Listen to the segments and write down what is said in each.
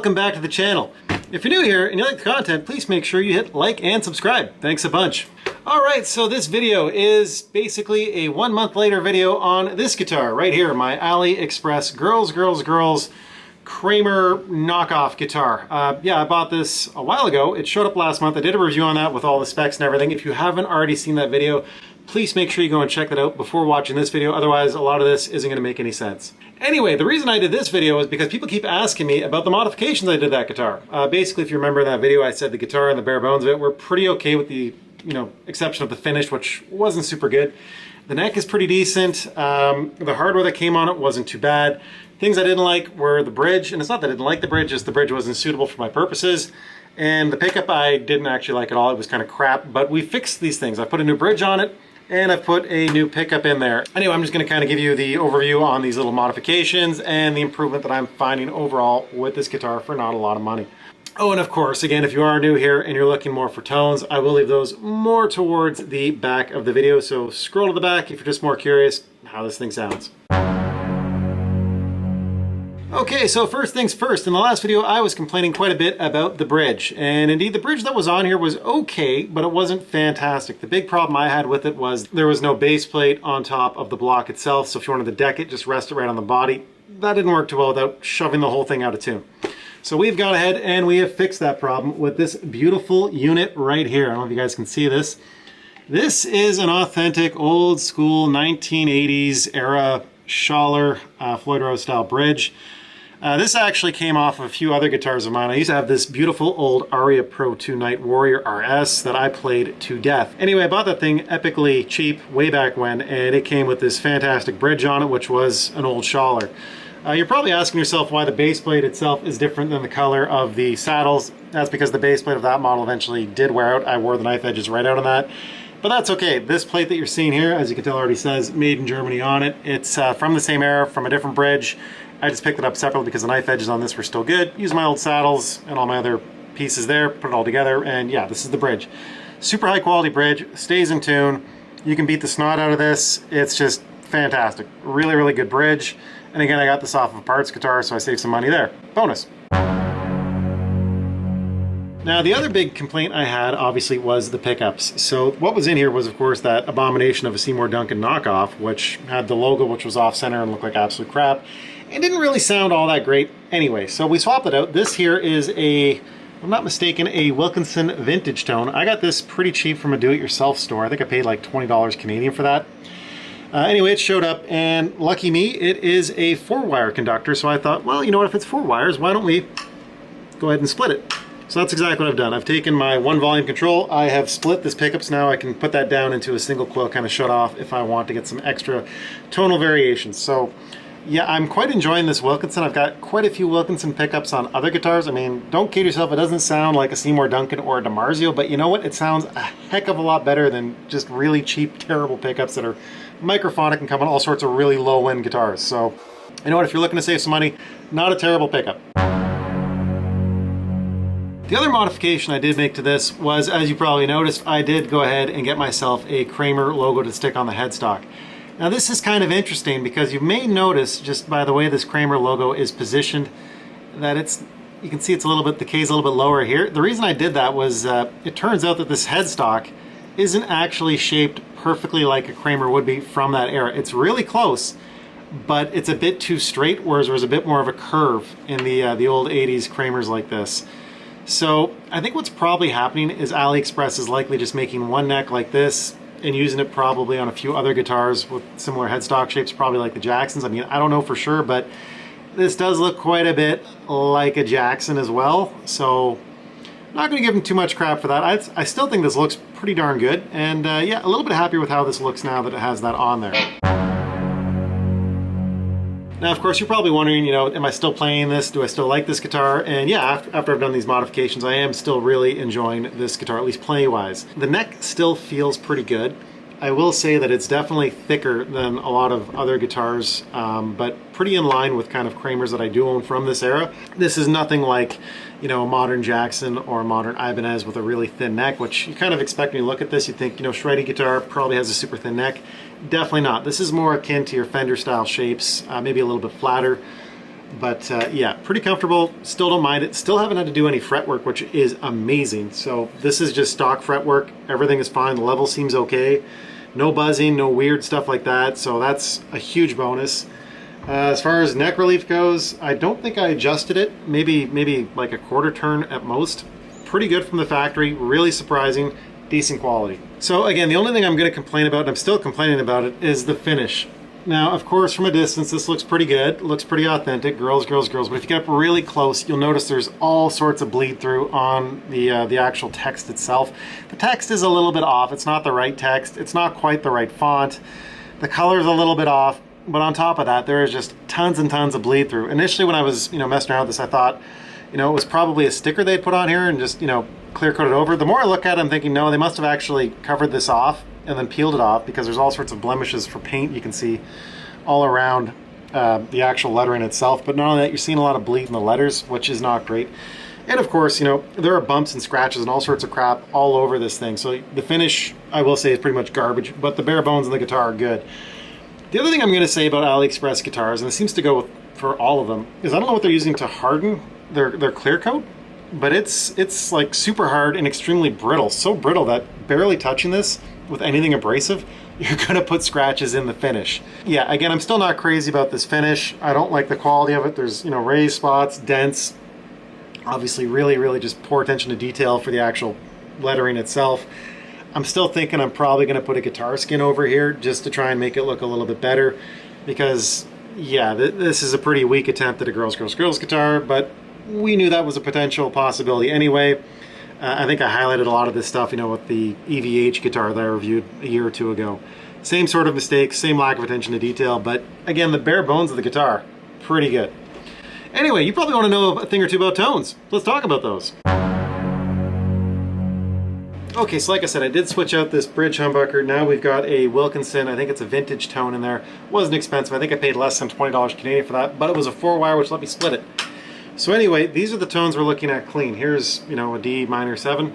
welcome back to the channel. If you're new here and you like the content, please make sure you hit like and subscribe. Thanks a bunch. Alright, so this video is basically a 1 month later video on this guitar right here, my AliExpress Girls Kramer Knockoff guitar. Yeah, I bought this a while ago. It showed up last month. I did a review on that with all the specs and everything. If you haven't already seen that video, please make sure you go and check that out before watching this video. Otherwise, a lot of this isn't going to make any sense. Anyway, the reason I did this video is because people keep asking me about the modifications I did to that guitar. Basically, if you remember in that video, I said the guitar and the bare bones of it were pretty okay with the, exception of the finish, which wasn't super good. The neck is pretty decent. The hardware that came on it wasn't too bad. Things I didn't like were the bridge, and it's not that I didn't like the bridge, just the bridge wasn't suitable for my purposes. And the pickup I didn't actually like at all. It was kind of crap, but we fixed these things. I put a new bridge on it, and I've put a new pickup in there. Anyway, I'm just going to kind of give you the overview on these little modifications and the improvement that I'm finding overall with this guitar for not a lot of money. Oh, and of course, again, if you are new here and you're looking more for tones, I will leave those more towards the back of the video. So scroll to the back if you're just more curious how this thing sounds. Okay, so first things first, in the last video I was complaining quite a bit about the bridge, and indeed the bridge that was on here was okay, but it wasn't fantastic. The big problem I had with it was there was no base plate on top of the block itself, so if you wanted to deck it, just rest it right on the body. That didn't work too well without shoving the whole thing out of tune. So we've gone ahead and we have fixed that problem with this beautiful unit right here. I don't know if you guys can see this. This is an authentic old school 1980s era Schaller Floyd Rose style bridge. This actually came off of a few other guitars of mine. I used to have this beautiful old Aria Pro 2 Night Warrior RS that I played to death. Anyway, I bought that thing epically cheap way back when, and it came with this fantastic bridge on it, which was an old Schaller. You're probably asking yourself why the base plate itself is different than the color of the saddles. That's because the base plate of that model eventually did wear out. I wore the knife edges right out on that. But that's okay. This plate that you're seeing here, as you can tell, already says made in Germany on it. It's from the same era, from a different bridge. I just picked it up separately because the knife edges on this were still good. Used my old saddles and all my other pieces there, put it all together, and yeah, this is the bridge. Super high quality bridge, stays in tune. You can beat the snot out of this. It's just fantastic. Really, really good bridge. And again, I got this off of a parts guitar, so I saved some money there. Bonus. Now, the other big complaint I had, obviously, was the pickups. So what was in here was, of course, that abomination of a Seymour Duncan knockoff, which had the logo, which was off-center and looked like absolute crap, and didn't really sound all that great anyway. So we swapped it out. This here is a, if I'm not mistaken, a Wilkinson vintage tone. I got this pretty cheap from a do-it-yourself store. I think I paid like $20 Canadian for that. Anyway, it showed up, and lucky me, it is a 4-wire conductor. So I thought, well, you know what, if it's 4 wires, why don't we go ahead and split it? So that's exactly what I've done. I've taken my 1 volume control, I have split this pickup, so now I can put that down into a single coil kind of shut off if I want to get some extra tonal variations. So yeah, I'm quite enjoying this Wilkinson. I've got quite a few Wilkinson pickups on other guitars. I mean, don't kid yourself, it doesn't sound like a Seymour Duncan or a DiMarzio, but you know what? It sounds a heck of a lot better than just really cheap, terrible pickups that are microphonic and come on all sorts of really low-end guitars. So, you know what? If you're looking to save some money, not a terrible pickup. The other modification I did make to this was, as you probably noticed, I did go ahead and get myself a Kramer logo to stick on the headstock. Now this is kind of interesting because you may notice, just by the way this Kramer logo is positioned, that you can see it's a little bit, the K is a little bit lower here. The reason I did that was it turns out that this headstock isn't actually shaped perfectly like a Kramer would be from that era. It's really close, but it's a bit too straight, whereas there was a bit more of a curve in the old 80s Kramers like this. So I think what's probably happening is AliExpress is likely just making one neck like this and using it probably on a few other guitars with similar headstock shapes, probably like the Jacksons. I mean, I don't know for sure, but this does look quite a bit like a Jackson as well. So I'm not going to give them too much crap for that. I still think this looks pretty darn good. And yeah, a little bit happier with how this looks now that it has that on there. Now, of course, you're probably wondering, am I still playing this? Do I still like this guitar? And yeah, after I've done these modifications, I am still really enjoying this guitar, at least playing-wise. The neck still feels pretty good. I will say that it's definitely thicker than a lot of other guitars, but pretty in line with kind of Kramers that I do own from this era. This is nothing like, a modern Jackson or a modern Ibanez with a really thin neck, which you kind of expect when you look at this. You think, shreddy guitar probably has a super thin neck. Definitely not. This is more akin to your Fender style shapes, maybe a little bit flatter. But yeah, pretty comfortable. Still don't mind it. Still haven't had to do any fretwork, which is amazing. So this is just stock fretwork. Everything is fine. The level seems okay. No buzzing, no weird stuff like that. So that's a huge bonus. As far as neck relief goes, I don't think I adjusted it. Maybe like a quarter turn at most. Pretty good from the factory. Really surprising. Decent quality. So again, the only thing I'm going to complain about, and I'm still complaining about it, is the finish. Now, of course, from a distance, this looks pretty good. Looks pretty authentic. Girls, girls, girls. But if you get up really close, you'll notice there's all sorts of bleed through on the actual text itself. The text is a little bit off. It's not the right text. It's not quite the right font. The color's a little bit off. But on top of that, there is just tons and tons of bleed through. Initially, when I was messing around with this, I thought it was probably a sticker they'd put on here and just clear coat it over. The more I look at it, I'm thinking, no, they must have actually covered this off and then peeled it off, because there's all sorts of blemishes for paint you can see all around the actual lettering itself. But not only that, you're seeing a lot of bleed in the letters, which is not great. And of course, there are bumps and scratches and all sorts of crap all over this thing. So the finish, I will say, is pretty much garbage, but the bare bones in the guitar are good. The other thing I'm going to say about AliExpress guitars, and it seems to go for all of them, is I don't know what they're using to harden their clear coat, but it's like super hard and extremely brittle. So brittle that barely touching this with anything abrasive, you're going to put scratches in the finish. Yeah, again, I'm still not crazy about this finish. I don't like the quality of it. There's raised spots, dents. Obviously, really just poor attention to detail for the actual lettering itself. I'm still thinking I'm probably going to put a guitar skin over here just to try and make it look a little bit better, because yeah, this is a pretty weak attempt at a girls, girls, girls guitar, but we knew that was a potential possibility anyway. I think I highlighted a lot of this stuff, with the EVH guitar that I reviewed a year or two ago. Same sort of mistakes, same lack of attention to detail, but again, the bare bones of the guitar, pretty good. Anyway, you probably want to know a thing or two about tones. Let's talk about those. Okay, so like I said, I did switch out this bridge humbucker. Now we've got a Wilkinson. I think it's a vintage tone in there. Wasn't expensive. I think I paid less than $20 Canadian for that, but it was a 4-wire, which let me split it. So anyway, these are the tones we're looking at clean. Here's, a D minor 7.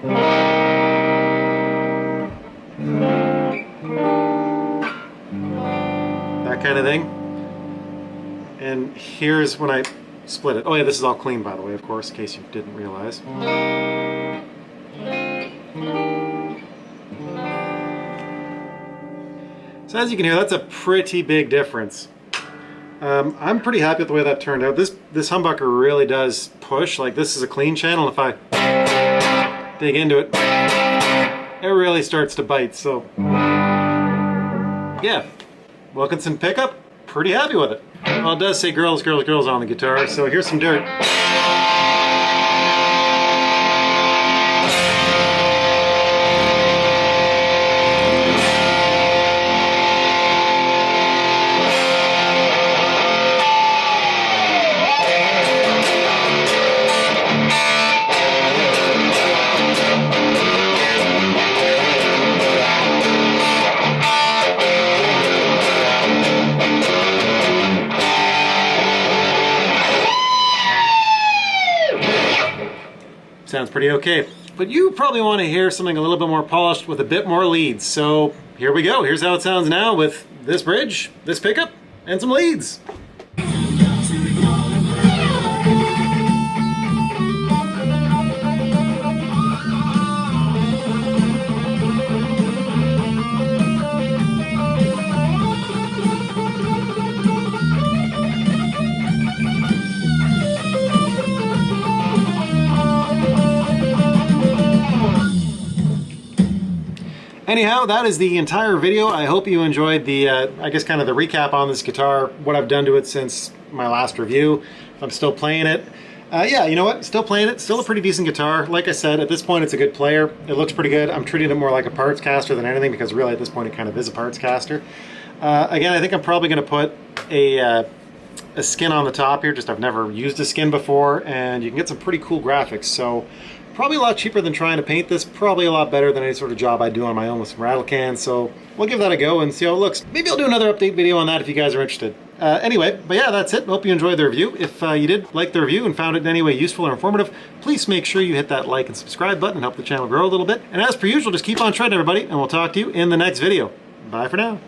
That kind of thing. And here's when I split it. Oh yeah, this is all clean, by the way, of course, in case you didn't realize. So as you can hear, that's a pretty big difference. I'm pretty happy with the way that turned out. This humbucker really does push. Like, this is a clean channel. If I dig into it, it really starts to bite. So yeah, Wilkinson pickup, pretty happy with it. Well, it does say girls, girls, girls on the guitar. So here's some dirt. Sounds pretty okay. But you probably want to hear something a little bit more polished with a bit more leads. So here we go. Here's how it sounds now with this bridge, this pickup, and some leads. Anyhow, that is the entire video. I hope you enjoyed the, I guess, kind of the recap on this guitar, what I've done to it since my last review. I'm still playing it. Yeah, you know what? Still playing it. Still a pretty decent guitar. Like I said, at this point, it's a good player. It looks pretty good. I'm treating it more like a parts caster than anything, because really at this point, it kind of is a parts caster. Again, I think I'm probably going to put a skin on the top here. Just I've never used a skin before, and you can get some pretty cool graphics. So probably a lot cheaper than trying to paint this. Probably a lot better than any sort of job I do on my own with some rattle cans. So we'll give that a go and see how it looks. Maybe I'll do another update video on that if you guys are interested. Anyway, but yeah, that's it. Hope you enjoyed the review. If you did like the review and found it in any way useful or informative, please make sure you hit that like and subscribe button and help the channel grow a little bit. And as per usual, just keep on shredding, everybody, and we'll talk to you in the next video. Bye for now.